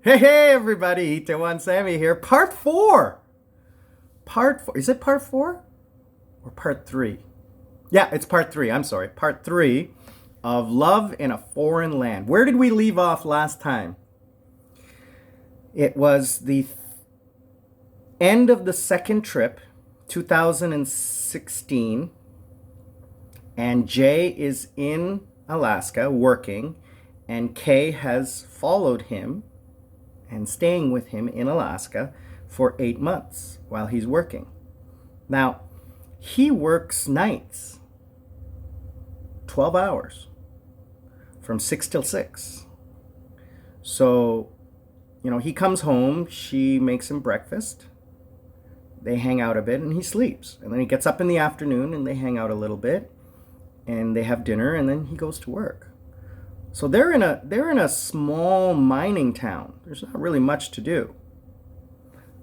Hey everybody, Itaewon Sammy here. Part 4. Part 4. Is it part 4 or part 3? Yeah, it's part 3. I'm sorry. Part 3 of Love in a Foreign Land. Where did we leave off last time? It was the end of the second trip, 2016, and Jay is in Alaska working, and Kay has followed him and staying with him in Alaska for 8 months while he's working. Now, he works nights, 12 hours, from 6 till 6. So, he comes home, she makes him breakfast, they hang out a bit, and he sleeps. And then he gets up in the afternoon and they hang out a little bit, and they have dinner, and then he goes to work. So they're in a small mining town. There's not really much to do.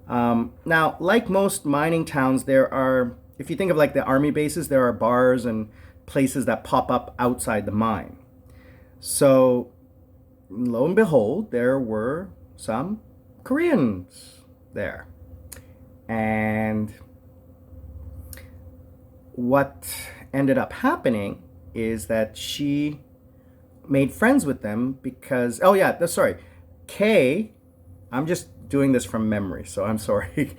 Now, like most mining towns, there are, if you think of like the army bases, there are bars and places that pop up outside the mine. So, lo and behold, there were some Koreans there. And what ended up happening is that she made friends with them because, oh yeah, sorry, Kay, I'm just doing this from memory, so I'm sorry.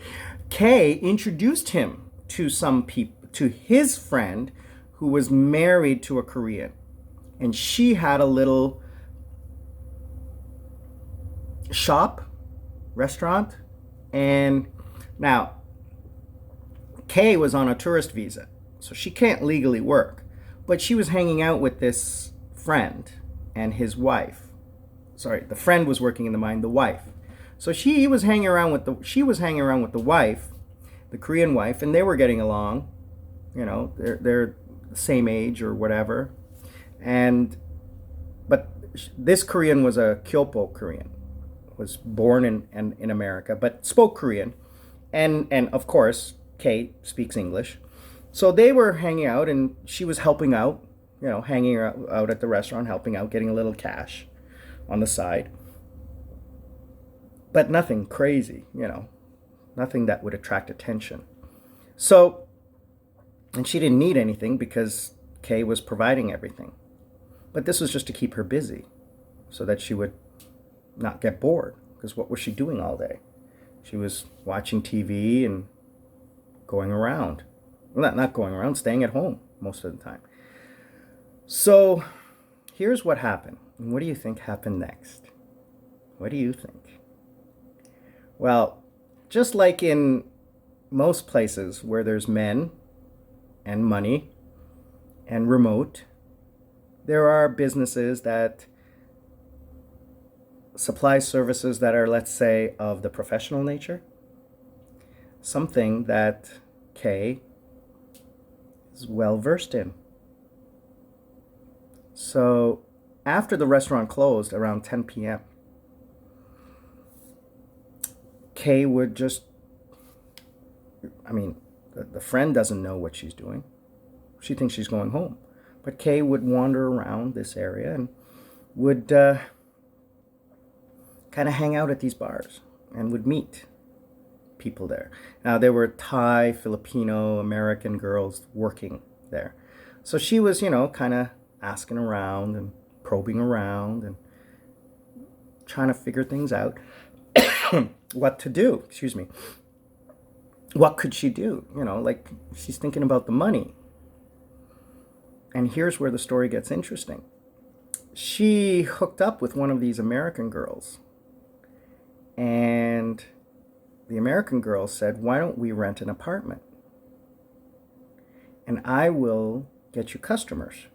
Kay introduced him to some people, to his friend who was married to a Korean, and she had a little shop, restaurant, and now Kay was on a tourist visa, so she can't legally work, but she was hanging out with this friend and his wife. Sorry, the friend was working in the mine, the wife. So she was hanging around with the wife, the Korean wife, and they were getting along. They're the same age or whatever. But this Korean was a Kyopo Korean, was born in America, but spoke Korean, and of course Kate speaks English. So they were hanging out, and she was helping out, hanging out at the restaurant, helping out, getting a little cash on the side. But nothing crazy, nothing that would attract attention. So, and she didn't need anything because Kay was providing everything. But this was just to keep her busy so that she would not get bored. Because what was she doing all day? She was watching TV and going around. Well, not going around, staying at home most of the time. So here's what happened. And what do you think happened next? What do you think? Well, just like in most places where there's men and money and remote, there are businesses that supply services that are, let's say, of the professional nature. Something that Kay is well versed in. So after the restaurant closed around 10 p.m., Kay would just, the friend doesn't know what she's doing. She thinks she's going home. But Kay would wander around this area and would kind of hang out at these bars and would meet people there. Now, there were Thai, Filipino, American girls working there. So she was, kind of asking around and probing around and trying to figure things out. What to do, excuse me. What could she do? Like she's thinking about the money. And here's where the story gets interesting. She hooked up with one of these American girls. And the American girl said, "Why don't we rent an apartment? And I will get you customers.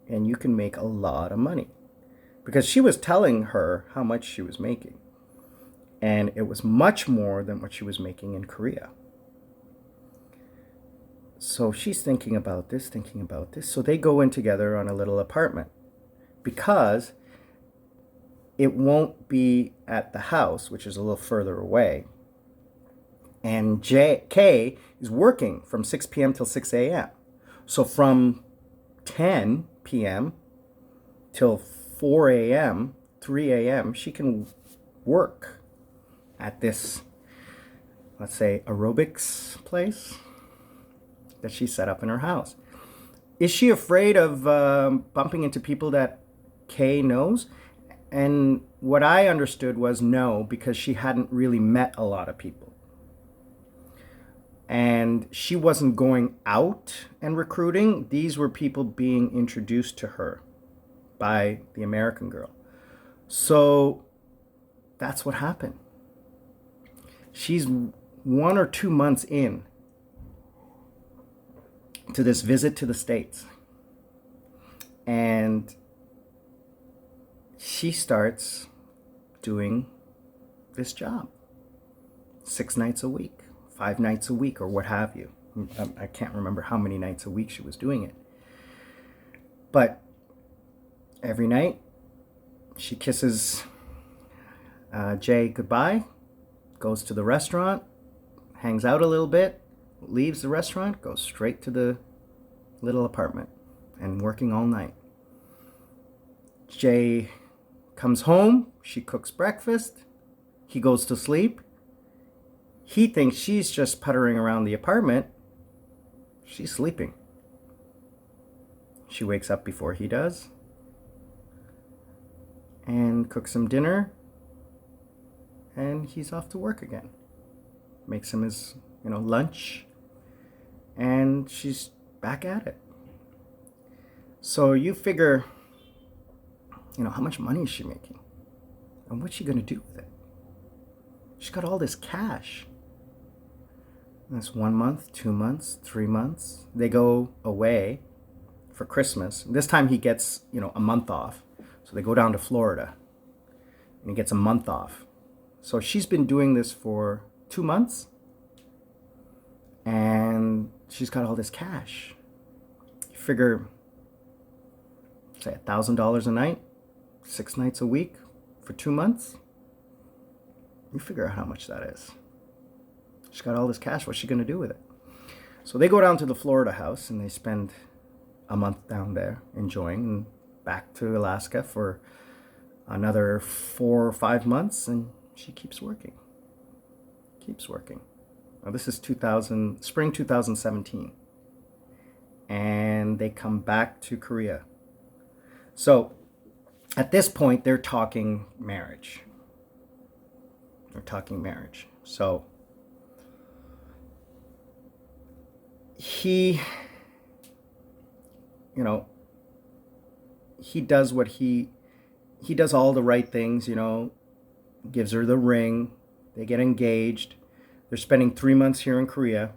And you can make a lot of money." Because she was telling her how much she was making. And it was much more than what she was making in Korea. So she's thinking about this. So they go in together on a little apartment. Because it won't be at the house, which is a little further away. And K is working from 6 p.m. till 6 a.m. So from 10 p.m. till 4 a.m., 3 a.m., she can work at this, let's say, aerobics place that she set up in her house. Is she afraid of bumping into people that Kay knows? And what I understood was no, because she hadn't really met a lot of people. And she wasn't going out and recruiting. These were people being introduced to her by the American girl. So that's what happened. She's 1 or 2 months in to this visit to the States. And she starts doing this job 6 nights a week, 5 nights a week, or what have you. I can't remember how many nights a week she was doing it. But every night she kisses Jay goodbye, goes to the restaurant, hangs out a little bit, leaves the restaurant, goes straight to the little apartment and working all night. Jay comes home, she cooks breakfast, he goes to sleep. He thinks she's just puttering around the apartment. She's sleeping. She wakes up before he does and cooks him dinner, and he's off to work again. Makes him his, lunch, and she's back at it. So you figure, how much money is she making? And what's she going to do with it? She's got all this cash. And that's 1 month, 2 months, 3 months. They go away for Christmas. This time he gets, a month off. So they go down to Florida and he gets a month off. So she's been doing this for 2 months and she's got all this cash. You figure, say $1,000 a night, 6 nights a week for 2 months. You figure out how much that is. She's got all this cash. What's she going to do with it? So they go down to the Florida house and they spend a month down there enjoying, and back to Alaska for another 4 or 5 months, and she keeps working. Now this is spring 2017. And they come back to Korea. So at this point, they're talking marriage. So he does what he does all the right things, gives her the ring, they get engaged, they're spending 3 months here in Korea,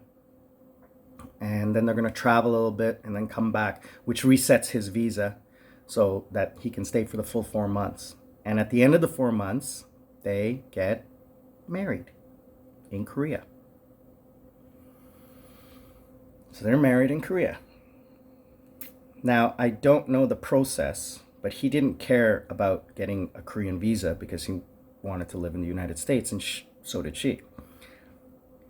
and then they're going to travel a little bit and then come back, which resets his visa so that he can stay for the full 4 months. And at the end of the 4 months, they get married in Korea. So they're married in Korea. Now, I don't know the process, but he didn't care about getting a Korean visa because he wanted to live in the United States, and so did she.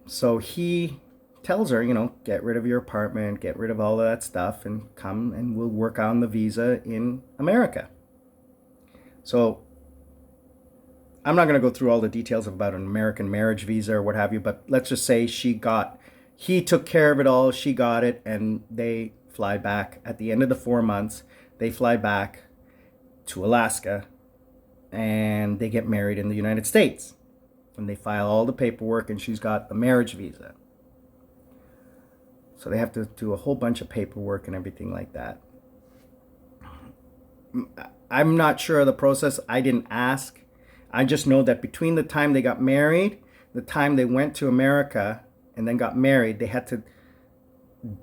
So he tells her, get rid of your apartment, get rid of all of that stuff, and come and we'll work on the visa in America. So I'm not going to go through all the details about an American marriage visa or what have you, but let's just say he took care of it all, she got it, and they fly back at the end of the 4 months. They fly back to Alaska and they get married in the United States. And they file all the paperwork, and she's got the marriage visa. So they have to do a whole bunch of paperwork and everything like that. I'm not sure of the process. I didn't ask. I just know that between the time they got married, the time they went to America and then got married, they had to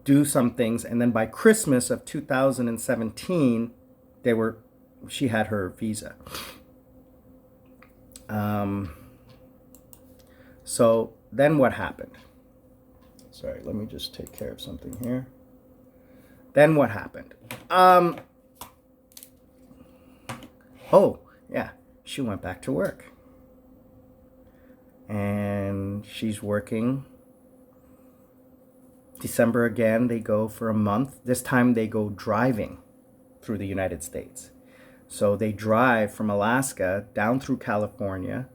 do some things, and then by Christmas of 2017 she had her visa. So then what happened? Sorry, let me just take care of something here. Then what happened? She went back to work, and she's working. December again, they go for a month. This time they go driving through the United States. So they drive from Alaska down through California,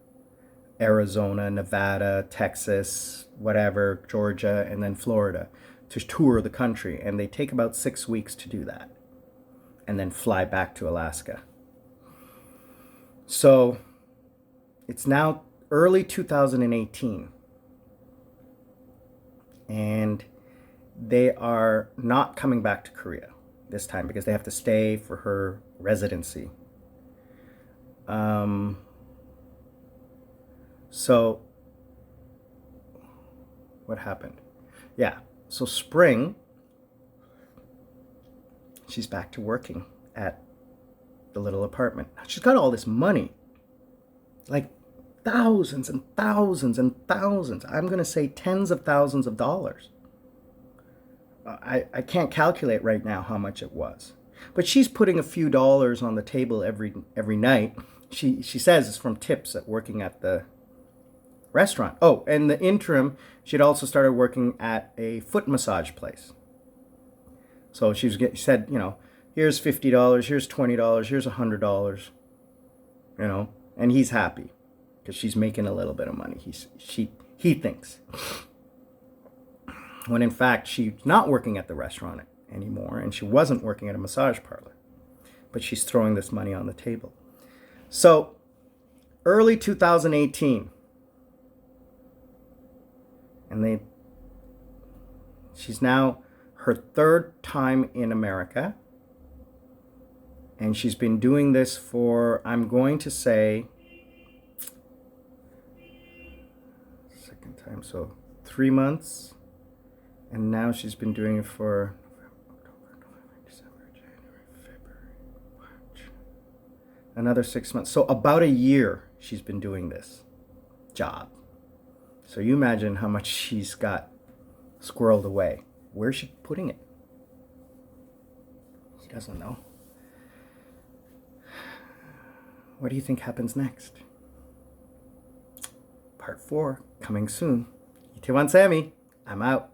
Arizona, Nevada, Texas, whatever, Georgia, and then Florida to tour the country. And they take about 6 weeks to do that and then fly back to Alaska. So it's now early 2018. And they are not coming back to Korea this time because they have to stay for her residency. So what happened? Yeah, so spring, she's back to working at the little apartment. She's got all this money, like thousands and thousands and thousands. I'm going to say tens of thousands of dollars. I can't calculate right now how much it was. But she's putting a few dollars on the table every night. She says it's from tips at working at the restaurant. Oh, and the interim, she'd also started working at a foot massage place. So she said, you know, here's $50, here's $20, here's $100, you know, and he's happy because she's making a little bit of money. He thinks. When in fact, she's not working at the restaurant anymore, and she wasn't working at a massage parlor, but she's throwing this money on the table. So early 2018, and she's now her third time in America, and she's been doing this for, I'm going to say, second time, so 3 months, and now she's been doing it for October, November, December, January, February, March, another 6 months. So about a year she's been doing this job. So you imagine how much she's got squirreled away. Where's she putting it? He doesn't know. What do you think happens next? Part 4 coming soon. Itaewon Sammy, I'm out.